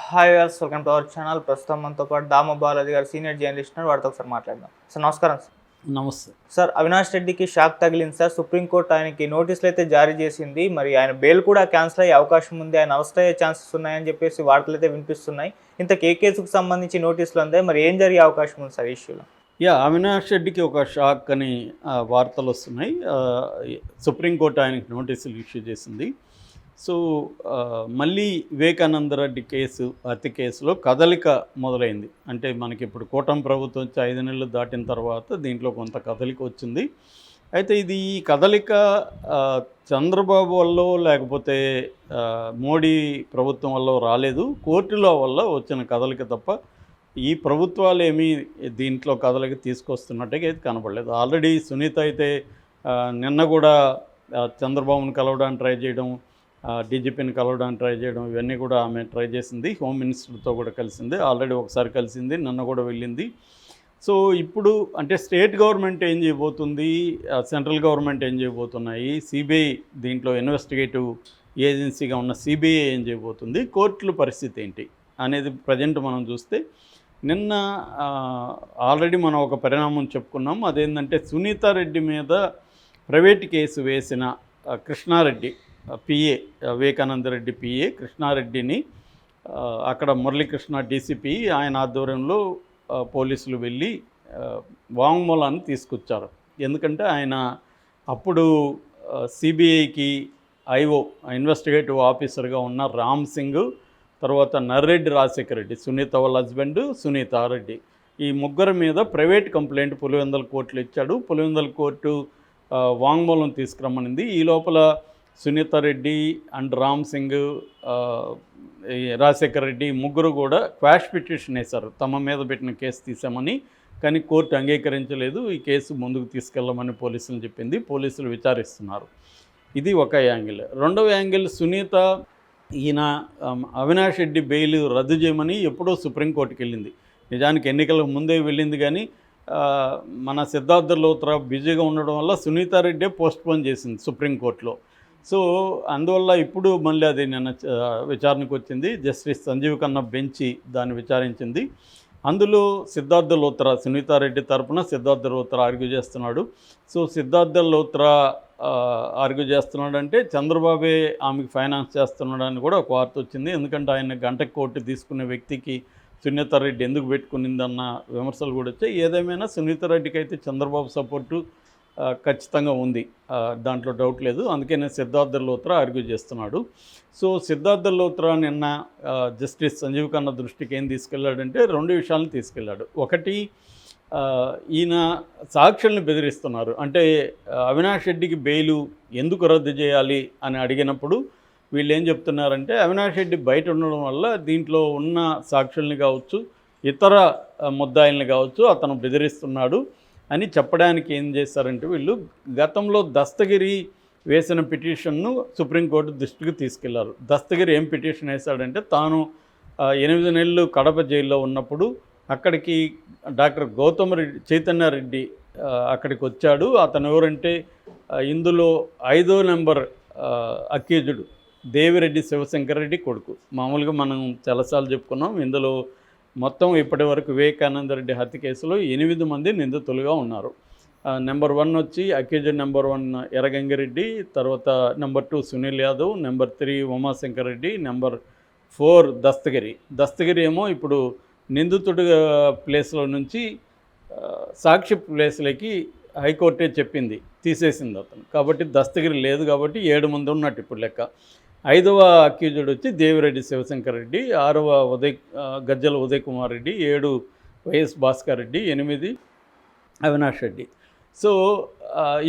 Hi viewers, welcome to our channel. ప్రస్తుతం మనతో పాటు దామ బాలాజీ గారు సీనియర్ జర్నలిస్ట్ ఉన్నారు. వారితో ఒకసారి మాట్లాడదాం. సార్ నమస్కారం. నమస్తే. సార్, అవినాష్ రెడ్డికి షాక్ తగిలింది సార్. సుప్రీంకోర్టు ఆయనకి నోటీసులు అయితే జారీ చేసింది. మరి ఆయన బెయిల్ కూడా క్యాన్సిల్ అయ్యే అవకాశం ఉంది, ఆయన అరెస్ట్ అయ్యే ఛాన్సెస్ ఉన్నాయని చెప్పేసి వార్తలు అయితే వినిపిస్తున్నాయి. ఇంతకు ఏ కేసుకు సంబంధించి నోటీసులు అందాయి, మరి ఏం జరిగే అవకాశం ఉంది సార్ ఇష్యూలో? అవినాష్ రెడ్డికి ఒక షాక్ అని వార్తలు వస్తున్నాయి. సుప్రీంకోర్టు ఆయనకి నోటీసులు ఇష్యూ చేసింది. సో మళ్ళీ వివేకానంద రెడ్డి హత్య కేసులో కదలిక మొదలైంది. అంటే మనకి ఇప్పుడు కూటమి ప్రభుత్వం వచ్చి 5 నెలలు దాటిన తర్వాత దీంట్లో కొంత కదలిక వచ్చింది. అయితే ఈ కదలిక చంద్రబాబు వల్ల లేకపోతే మోడీ ప్రభుత్వం వల్ల రాలేదు, కోర్టుల వల్ల వచ్చిన కదలిక తప్ప ఈ ప్రభుత్వాలు ఏమీ దీంట్లో కదలిక తీసుకొస్తున్నట్టుగా అయితే కనపడలేదు. ఆల్రెడీ సునీత అయితే నిన్న కూడా చంద్రబాబును కలవడానికి ట్రై చేయడం, డీజీపీని కలవడానికి ట్రై చేయడం, ఇవన్నీ కూడా ఆమె ట్రై చేసింది. హోమ్ మినిస్టర్తో కూడా కలిసింది, ఆల్రెడీ ఒకసారి కలిసింది, నిన్న కూడా వెళ్ళింది. సో ఇప్పుడు అంటే స్టేట్ గవర్నమెంట్ ఏం చేయబోతుంది, సెంట్రల్ గవర్నమెంట్ ఏం చేయబోతున్నాయి, సిబిఐ దీంట్లో ఇన్వెస్టిగేటివ్ ఏజెన్సీగా ఉన్న సిబిఐ ఏం చేయబోతుంది, కోర్టుల పరిస్థితి ఏంటి అనేది ప్రజెంట్ మనం చూస్తే, నిన్న ఆల్రెడీ మనం ఒక పరిణామం చెప్పుకున్నాం. అదేంటంటే సునీత రెడ్డి మీద ప్రైవేట్ కేసు వేసిన కృష్ణారెడ్డి పిఏ, వివేకానంద రెడ్డి పిఏ కృష్ణారెడ్డిని అక్కడ మురళీకృష్ణ డీసీపీ ఆయన ఆధ్వర్యంలో పోలీసులు వెళ్ళి వాంగ్మూలాన్ని తీసుకొచ్చారు. ఎందుకంటే ఆయన అప్పుడు సిబిఐకి ఐఓ ఇన్వెస్టిగేటివ్ ఆఫీసర్గా ఉన్న రామ్ సింగ్, తర్వాత నర్రెడ్డి రాజశేఖర రెడ్డి, సునీత వాళ్ళ హస్బెండ్ సునీతారెడ్డి, ఈ ముగ్గురు మీద ప్రైవేట్ కంప్లైంట్ పులివెందుల కోర్టులో ఇచ్చాడు. పులివెందుల కోర్టు వాంగ్మూలం తీసుకురమ్మనింది. ఈ లోపల సునీతారెడ్డి అండ్ రామ్ సింగ్, రాజశేఖర రెడ్డి ముగ్గురు కూడా క్వాష్ పిటిషన్ వేశారు, తమ మీద పెట్టిన కేసు తీసామని. కానీ కోర్టు అంగీకరించలేదు. ఈ కేసు ముందుకు తీసుకెళ్ళమని పోలీసులు చెప్పింది. పోలీసులు విచారిస్తున్నారు. ఇది ఒక యాంగిల్. రెండవ యాంగిల్, సునీత ఈయన అవినాష్ రెడ్డి బెయిల్ రద్దు చేయమని ఎప్పుడో సుప్రీంకోర్టుకి వెళ్ళింది. నిజానికి ఎన్నికలకు ముందే వెళ్ళింది, కానీ మన సిద్ధార్థ లోత్రా బిజీగా ఉండడం వల్ల సునీతారెడ్డే పోస్ట్పోన్ చేసింది సుప్రీంకోర్టులో. సో అందువల్ల ఇప్పుడు మళ్ళీ అది నిన్న విచారణకు వచ్చింది. జస్టిస్ సంజీవ్ ఖన్నా బెంచి దాన్ని విచారించింది. అందులో సిద్ధార్థ లోత్రా, సునీతారెడ్డి తరపున సిద్ధార్థ లోత్రా ఆర్గ్యూ చేస్తున్నాడు. సో సిద్ధార్థ లోత్రా ఆర్గ్యూ చేస్తున్నాడంటే చంద్రబాబే ఆమెకు ఫైనాన్స్ చేస్తున్నాడని కూడా ఒక వార్త వచ్చింది. ఎందుకంటే ఆయన గంటకు కోటి తీసుకునే వ్యక్తికి సునీతారెడ్డి ఎందుకు పెట్టుకునిందన్న విమర్శలు కూడా వచ్చాయి. ఏదేమైనా సునీతారెడ్డికి అయితే చంద్రబాబు సపోర్టు ఖచ్చితంగా ఉంది, దాంట్లో డౌట్ లేదు. అందుకనే సిద్ధార్థ లోత్రా ఆర్గ్యూ చేస్తున్నాడు. సో సిద్ధార్థ లోత్రా నిన్న జస్టిస్ సంజీవ్ ఖన్నా దృష్టికి ఏం తీసుకెళ్ళాడంటే 2 విషయాలను తీసుకెళ్ళాడు. ఒకటి, ఈయన సాక్షుల్ని బెదిరిస్తున్నారు. అంటే అవినాష్ రెడ్డికి బెయిలు ఎందుకు రద్దు చేయాలి అని అడిగినప్పుడు వీళ్ళు ఏం చెప్తున్నారంటే, అవినాష్ రెడ్డి బయట ఉండడం వల్ల దీంట్లో ఉన్న సాక్షుల్ని కావచ్చు, ఇతర ముద్దాయిల్ని కావచ్చు అతను బెదిరిస్తున్నాడు అని చెప్పడానికి ఏం చేశారంటే, వీళ్ళు గతంలో దస్తగిరి వేసిన పిటిషన్ను సుప్రీంకోర్టు దృష్టికి తీసుకెళ్లారు. దస్తగిరి ఏం పిటిషన్ వేశాడంటే, తాను 8 నెలలు కడప జైల్లో ఉన్నప్పుడు అక్కడికి డాక్టర్ చైతన్యారెడ్డి అక్కడికి వచ్చాడు. అతను ఎవరంటే ఇందులో 5వ నెంబర్ అక్యూజ్డ్ దేవిరెడ్డి శివశంకర్ రెడ్డి కొడుకు. మామూలుగా మనం చాలాసార్లు చెప్పుకున్నాం, ఇందులో మొత్తం ఇప్పటి వరకు వివేకానంద రెడ్డి హత్య కేసులో 8 మంది నిందితులుగా ఉన్నారు. నెంబర్ 1 వచ్చి అక్యూజ్డ్ నెంబర్ 1 ఎర్రగంగిరెడ్డి, తర్వాత number 2 Sunil Yadav, number 3 Umashankar Reddy, number 4 Dastagiri ఏమో ఇప్పుడు నిందితుడి ప్లేస్లో నుంచి సాక్షి ప్లేస్లోకి హైకోర్టే చెప్పింది, తీసేసింది అతను. కాబట్టి దస్తగిరి లేదు, కాబట్టి 7 మంది ఉన్నట్టు ఇప్పుడు లెక్క. 5వ అక్యూజ్డ్ వచ్చి దేవిరెడ్డి శివశంకర్ రెడ్డి, 6వ గజ్జల ఉదయ్ కుమార్ రెడ్డి, 7 వైఎస్ భాస్కర్ రెడ్డి, 8 అవినాష్ రెడ్డి. సో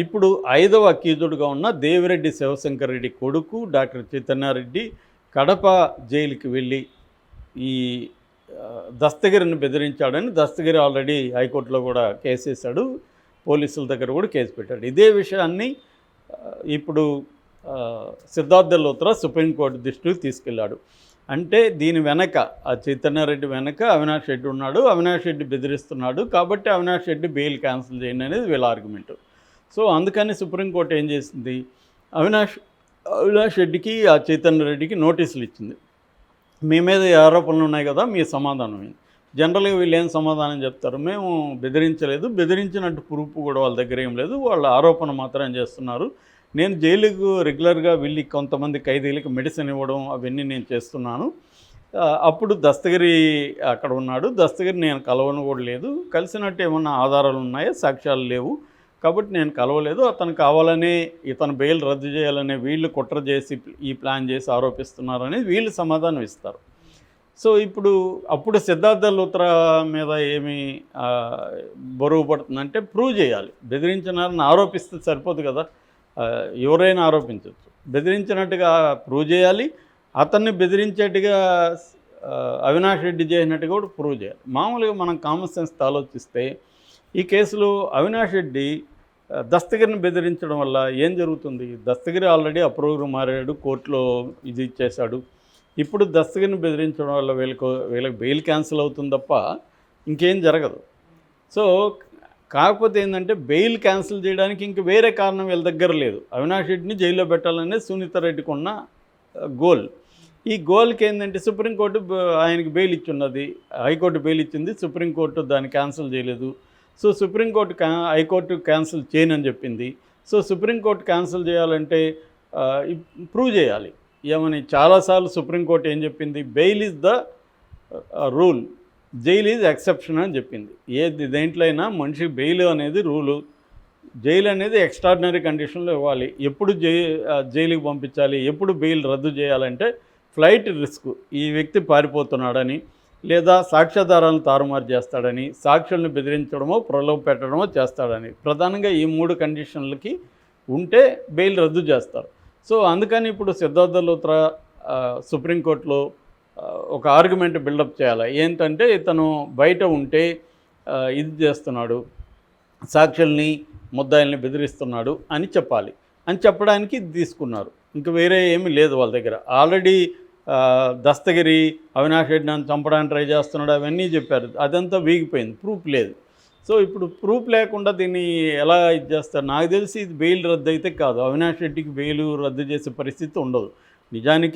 ఇప్పుడు 5వ అక్యూజ్డ్గా ఉన్న దేవిరెడ్డి శివశంకర్ రెడ్డి కొడుకు డాక్టర్ చైతన్యారెడ్డి కడప జైలుకి వెళ్ళి ఈ దస్తగిరిని బెదిరించాడని దస్తగిరి ఆల్రెడీ హైకోర్టులో కూడా కేసు వేశాడు, పోలీసుల దగ్గర కూడా కేసు పెట్టాడు. ఇదే విషయాన్ని ఇప్పుడు సిద్ధార్థ లోత్రా సుప్రీంకోర్టు దృష్టికి తీసుకెళ్లాడు. అంటే దీని వెనక ఆ చైతన్యారెడ్డి వెనక అవినాష్ రెడ్డి ఉన్నాడు, అవినాష్ రెడ్డి బెదిరిస్తున్నాడు, కాబట్టి అవినాష్ రెడ్డి బెయిల్ క్యాన్సిల్ చేయండి అనేది వీళ్ళ ఆర్గ్యుమెంట్. సో అందుకని సుప్రీంకోర్టు ఏం చేసింది, అవినాష్ రెడ్డికి ఆ చైతన్య రెడ్డికి నోటీసులు ఇచ్చింది. మీ మీద ఈ ఆరోపణలు ఉన్నాయి కదా, మీ సమాధానం ఏంటి? జనరల్గా వీళ్ళు ఏం సమాధానం చెప్తారు, మేము బెదిరించలేదు, బెదిరించినట్టు ప్రూఫ్ కూడా వాళ్ళ దగ్గర ఏం లేదు, వాళ్ళ ఆరోపణ మాత్రం చేస్తున్నారు. నేను జైలుకు రెగ్యులర్గా వెళ్ళి కొంతమంది ఖైదీలకు మెడిసిన్ ఇవ్వడం అవన్నీ నేను చేస్తున్నాను. అప్పుడు దస్తగిరి అక్కడ ఉన్నాడు, దస్తగిరి నేను కలవను కూడా లేదు, కలిసినట్టు ఏమన్నా ఆధారాలు ఉన్నాయా, సాక్ష్యాలు లేవు, కాబట్టి నేను కలవలేదు, అతను కావాలనే ఇతను బెయిల్ రద్దు చేయాలనే వీళ్ళు కుట్ర చేసి ఈ ప్లాన్ చేసి ఆరోపిస్తున్నారని వీళ్ళు సమాధానం ఇస్తారు. సో ఇప్పుడు అప్పుడు సిద్ధార్థ లూత్రా మీద ఏమి బరువు పడుతుందంటే ప్రూవ్ చేయాలి. బెదిరించినారని ఆరోపిస్తే సరిపోదు కదా, ఎవరైనా ఆరోపించవచ్చు. బెదిరించినట్టుగా ప్రూవ్ చేయాలి, అతన్ని బెదిరించేట్టుగా అవినాష్ రెడ్డి చేసినట్టుగా కూడా ప్రూవ్ చేయాలి. మామూలుగా మనం కామన్ సెన్స్తో ఆలోచిస్తే ఈ కేసులో అవినాష్ రెడ్డి దస్తగిరిని బెదిరించడం వల్ల ఏం జరుగుతుంది? దస్తగిరి ఆల్రెడీ అప్రూవర్ మారాడు, కోర్టులో ఇది ఇచ్చేశాడు. ఇప్పుడు దస్తగిరిని బెదిరించడం వల్ల వీళ్ళకి బెయిల్ క్యాన్సిల్ అవుతుంది తప్ప ఇంకేం జరగదు. సో కాకపోతే ఏంటంటే బెయిల్ క్యాన్సిల్ చేయడానికి ఇంక వేరే కారణం వీళ్ళ దగ్గర లేదు. అవినాష్ రెడ్డిని జైల్లో పెట్టాలనే సునీత రెడ్డికి ఉన్న గోల్. ఈ గోల్కి ఏంటంటే సుప్రీంకోర్టు ఆయనకి బెయిల్ ఇచ్చున్నది, హైకోర్టు బెయిల్ ఇచ్చింది, సుప్రీంకోర్టు దాన్ని క్యాన్సిల్ చేయలేదు. సో సుప్రీంకోర్టు హైకోర్టు క్యాన్సిల్ చేయనని చెప్పింది. సో సుప్రీంకోర్టు క్యాన్సిల్ చేయాలంటే ప్రూవ్ చేయాలి. ఏమని చాలాసార్లు సుప్రీంకోర్టు ఏం చెప్పింది, bail is the rule, jail is exception అని చెప్పింది. దేంట్లో అయినా మనిషికి బెయిల్ అనేది రూలు, జైలు అనేది ఎక్స్ట్రాడినరీ కండిషన్లో ఇవ్వాలి. ఎప్పుడు జైలుకి పంపించాలి, ఎప్పుడు బెయిల్ రద్దు చేయాలంటే ఫ్లైట్ రిస్క్, ఈ వ్యక్తి పారిపోతున్నాడని లేదా సాక్ష్యాధారాలను తారుమారు చేస్తాడని, సాక్షుల్ని బెదిరించడమో ప్రలోభ పెట్టడమో చేస్తాడని, ప్రధానంగా ఈ 3 కండిషన్లకి ఉంటే బెయిల్ రద్దు చేస్తారు. సో అందుకని ఇప్పుడు సిద్ధార్థ లూత్రా సుప్రీంకోర్టులో ఒక ఆర్గ్యుమెంట్ బిల్డప్ చేయాలి. ఏంటంటే ఇతను బయట ఉంటే ఇది చేస్తున్నాడు, సాక్షుల్ని ముద్దాయిల్ని బెదిరిస్తున్నాడు అని చెప్పాలి. అని చెప్పడానికి ఇది తీసుకున్నారు, ఇంక వేరే ఏమీ లేదు వాళ్ళ దగ్గర. ఆల్రెడీ దస్తగిరి అవినాష్ రెడ్డి నన్ను చంపడానికి ట్రై చేస్తున్నాడు అవన్నీ చెప్పారు, అదంతా వీగిపోయింది, ప్రూఫ్ లేదు. సో ఇప్పుడు ప్రూఫ్ లేకుండా దీన్ని ఎలా ఇది చేస్తారు? నాకు తెలిసి ఇది బెయిల్ రద్దు అయితే కాదు, అవినాష్ రెడ్డికి బెయిల్ రద్దు చేసే పరిస్థితి ఉండదు. నిజానికి